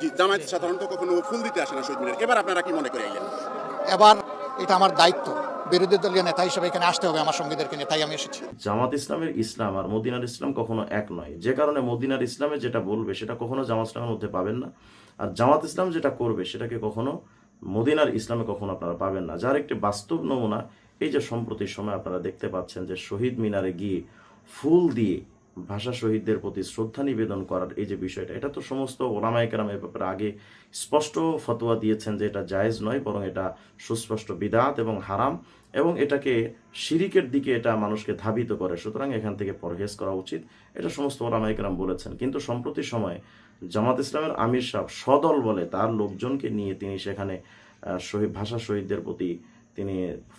জি, জামায়াত সাধারণত কখনো ফুল দিতে আসে না শহীদ মিনারে, এবার আপনারা কি মনে করে আইলেন? এবার এটা আমার দায়িত্ব, বিরোধী দলীয় নেতা হিসেবে এখানে আসতে হবে আমার সঙ্গীদেরকে নিয়ে, তাই আমি এসেছি। জামাত ইসলামের ইসলাম আর মদিনার ইসলাম কখনো এক নয়, যে কারণে মদিনার ইসলামে যেটা বলবে সেটা কখনো জামাত ইসলামের মধ্যে পাবেন না, আর জামাত ইসলাম যেটা করবে সেটাকে কখনো মদিনার ইসলামে কখনো আপনারা পাবেন না। যার একটি বাস্তব নমুনা এই যে সম্প্রতি সময় আপনারা দেখতে পাচ্ছেন যে শহীদ মিনারে গিয়ে ফুল দিয়ে ভাষা শহীদদের প্রতি শ্রদ্ধা নিবেদন করার এই যে বিষয়টা, এটা তো সমস্ত ওলামায়ে কেরাম এর ব্যাপারে আগে স্পষ্ট ফতোয়া দিয়েছেন যে এটা জায়েজ নয়, বরং এটা সুস্পষ্ট বিদআত এবং হারাম, এবং এটাকে শিরিকের দিকে এটা মানুষকে ধাবিত করে, সুতরাং এখান থেকে পরহেজ করা উচিত, এটা সমস্ত ওলামায়ে কেরাম বলেছেন। কিন্তু সম্প্রতি সময়ে জামাত ইসলামের আমির সাহেব সদল বলে তার লোকজনকে নিয়ে তিনি সেখানে শহীদ ভাষা শহীদদের প্রতি তিনি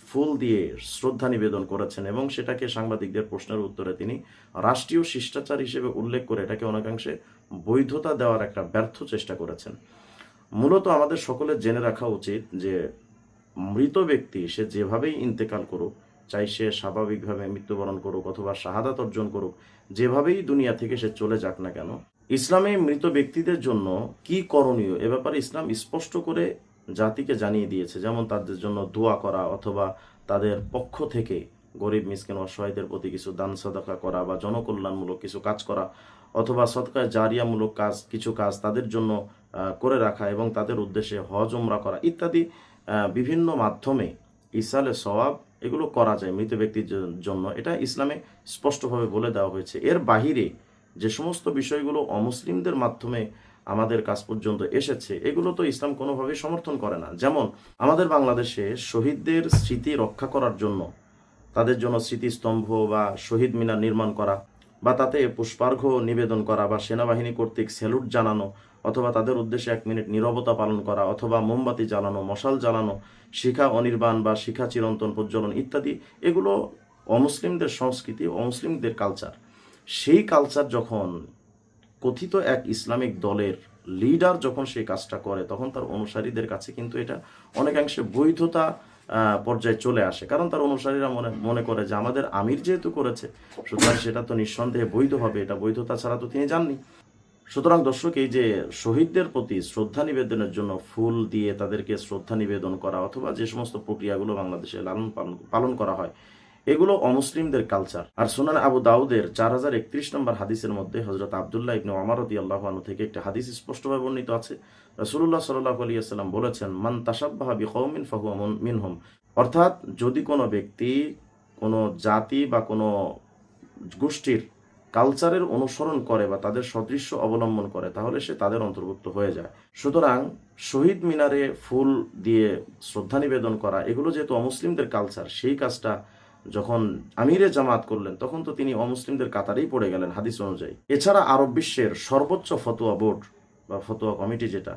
ফুল দিয়ে শ্রদ্ধা নিবেদন করেছেন, এবং সেটাকে সাংবাদিকদের প্রশ্নের উত্তরে তিনি রাষ্ট্রীয় শিষ্টাচার হিসেবে উল্লেখ করে এটাকে অনেকাংশে বৈধতা দেওয়ার একটা ব্যর্থ চেষ্টা করেছেন। মূলত আমাদের সকলের জেনে রাখা উচিত যে মৃত ব্যক্তি সে যেভাবেই ইন্তেকাল করুক, চাই সে স্বাভাবিকভাবে মৃত্যুবরণ করুক অথবা শাহাদাত অর্জন করুক, যেভাবেই দুনিয়া থেকে সে চলে যাক না কেন, ইসলামে মৃত ব্যক্তিদের জন্য কি করণীয় এ ব্যাপারে ইসলাম স্পষ্ট করে জাতিকে জানিয়ে দিয়েছে। যেমন তাদের জন্য দোয়া করা, অথবা তাদের পক্ষ থেকে গরিব মিসকিন অসহায়দের প্রতি কিছু দান সাদাকা করা, বা জনকল্যাণমূলক কিছু কাজ করা, অথবা সদকায়ে জারিয়ামূলক কিছু কাজ তাদের জন্য করে রাখা, এবং তাদের উদ্দেশ্যে হজ উমরা করা ইত্যাদি বিভিন্ন মাধ্যমে ইসালে সওয়াব এগুলো করা যায় মৃত ব্যক্তির জন্য, এটা ইসলামে স্পষ্টভাবে বলে দেওয়া হয়েছে। এর বাহিরে যে সমস্ত বিষয়গুলো অমুসলিমদের মাধ্যমে আমাদের কাছ পর্যন্ত এসেছে, এগুলো তো ইসলাম কোনোভাবেই সমর্থন করে না। যেমন আমাদের বাংলাদেশে শহীদদের স্মৃতি রক্ষা করার জন্য তাদের জন্য স্মৃতিস্তম্ভ বা শহীদ মিনার নির্মাণ করা, বা তাতে পুষ্পার্ঘ্য নিবেদন করা, বা সেনাবাহিনী কর্তৃক স্যালুট জানানো, অথবা তাদের উদ্দেশ্যে 1 মিনিট নীরবতা পালন করা, অথবা মোমবাতি জ্বালানো, মশাল জ্বালানো, শিখা অনির্বাণ বা শিখা চিরন্তন প্রজ্বলন ইত্যাদি, এগুলো অমুসলিমদের সংস্কৃতি, অমুসলিমদের কালচার। সেই কালচার যখন কথিত এক ইসলামিক দলের লিডার যখন সেই কাজটা করে, তখন তার অনুসারীদের কাছে কিন্তু এটা অনেকাংশে বৈধতা পর্যায়ে চলে আসে, কারণ তার অনুসারীরা মনে করে যে আমাদের আমির যেহেতু করেছে, সুতরাং সেটা তো নিঃসন্দেহে বৈধ হবে, এটা বৈধতা ছাড়া তো তিনি জাননি। সুতরাং দর্শক, এই যে শহীদদের প্রতি শ্রদ্ধা নিবেদনের জন্য ফুল দিয়ে তাদেরকে শ্রদ্ধা নিবেদন করা, অথবা যে সমস্ত প্রক্রিয়াগুলো বাংলাদেশে লালন পালন করা হয়, এগুলো অমুসলিমদের কালচার। আর সুনান আবু দাউদের 4031 নম্বর হাদিসের মধ্যে হযরত আব্দুল্লাহ ইবনে ওমর রাদিয়াল্লাহু আনহু থেকে একটা হাদিস স্পষ্টভাবে বর্ণিত আছে। রাসূলুল্লাহ সাল্লাল্লাহু আলাইহি ওয়াসাল্লাম বলেছেন, মান তাশাব্বাহা বিকওমিন ফাহুয়া মিনহুম, অর্থাৎ যদি কোনো ব্যক্তি কোনো জাতি বা কোনো গোষ্ঠীর কালচারের অনুসরণ করে বা তাদের সদৃশ্য অবলম্বন করে, তাহলে সে তাদের অন্তর্ভুক্ত হয়ে যায়। সুতরাং শহীদ মিনারে ফুল দিয়ে শ্রদ্ধা নিবেদন করা, এগুলো যেহেতু অমুসলিমদের কালচার, সেই কাজটা যখন আমিরে জামাত করলেন, তখন তো তিনি অমুসলিমদের কাতারেই পড়ে গেলেন হাদিস অনুযায়ী। এছাড়া আরব বিশ্বের সর্বোচ্চ ফতোয়া বোর্ড বা ফতোয়া কমিটি যেটা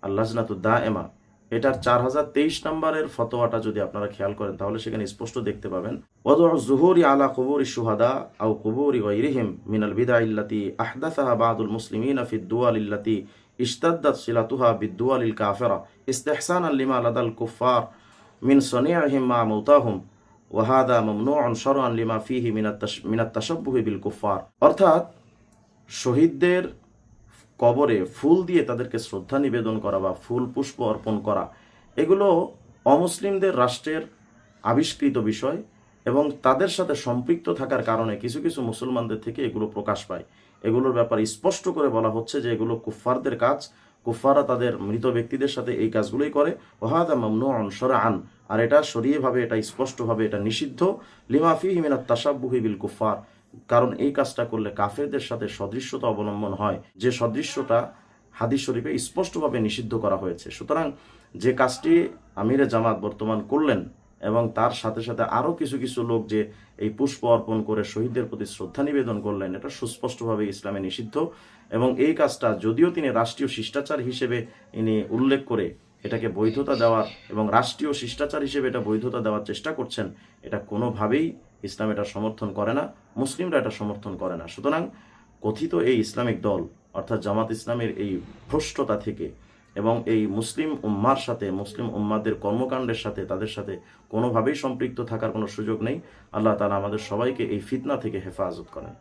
আল-লাজনাতুদ দায়েমা, এটার 4023 নম্বরের ফতোয়াটা যদি আপনারা খেয়াল করেন, তাহলে সেখানে স্পষ্ট দেখতে পাবেন, ওয়াদউ যুহুরি আলা কুবুরি শুহাদা আও কুবুরি গায়রিহিম মিনাল বিদআইল্লাতি আহদাসাহা বা'দুল মুসলিমিনা ফিদ দুওয়ালিল্লাতি ইশতাদ্দাত সিলাতুহা বিদ-দুওয়ালিল কাফিরা ইস্তিহসানান লিমা লাদাল কুফফার মিন সানিইহিম মা মাউতাহুম ওয়া হাদা মামনুউন শারআন লিমা ফীহি মিনাত তাশাব্বুহি বিল কুফফার। অর্থাৎ শহীদদের কবরে ফুল দিয়ে তাদেরকে শ্রদ্ধা নিবেদন করা বা ফুল পুষ্প অর্পণ করা, এগুলো অমুসলিমদের রাষ্ট্রের আবিষ্কৃত বিষয়, এবং তাদের সাথে সম্পৃক্ত থাকার কারণে কিছু কিছু মুসলমানদের থেকে এগুলো প্রকাশ পায়। এগুলোর ব্যাপারে স্পষ্ট করে বলা হচ্ছে যে এগুলো কুফফারদের কাজ, কুফফাররা তাদের মৃত ব্যক্তিদের সাথে এই কাজগুলোই করে। ওয়াহাদা মামনুউন শারআন, আর এটা শরীয়ভাবে এটা স্পষ্টভাবে এটা নিষিদ্ধ। লিমা ফীহি মিনাত তাশাব্বুহি বিল কুফফার, কারণ এই কাজটা করলে কাফেরদের সাথে সদৃশ্যতা অবলম্বন হয়, যে সদৃশ্যটা হাদিস শরীফে স্পষ্টভাবে নিষিদ্ধ করা হয়েছে। সুতরাং যে কাজটি আমিরে জামাত বর্তমান করলেন, এবং তার সাথে সাথে আরও কিছু কিছু লোক যে এই পুষ্প অর্পণ করে শহীদদের প্রতি শ্রদ্ধা নিবেদন করলেন, এটা সুস্পষ্টভাবে ইসলামে নিষিদ্ধ। এবং এই কাজটা যদিও তিনি রাষ্ট্রীয় শিষ্টাচার হিসেবে ইনি উল্লেখ করে এটাকে বৈধতা দেওয়ার এবং রাষ্ট্রীয় শিষ্টাচার হিসেবে এটা বৈধতা দেওয়ার চেষ্টা করছেন, এটা কোনোভাবেই ইসলাম এটা সমর্থন করে না, মুসলিমরা এটা সমর্থন করে না। সুতরাং কথিত এই ইসলামিক দল অর্থাৎ জামাত ইসলামের এই ভ্রষ্টতা থেকে এবং এই মুসলিম উম্মার সাথে, মুসলিম উম্মাদের কর্মকাণ্ডের সাথে তাদের সাথে কোনোভাবেই সম্পৃক্ত থাকার কোনো সুযোগ নেই। আল্লাহ তাআলা আমাদের সবাইকে এই ফিতনা থেকে হেফাজত করেন।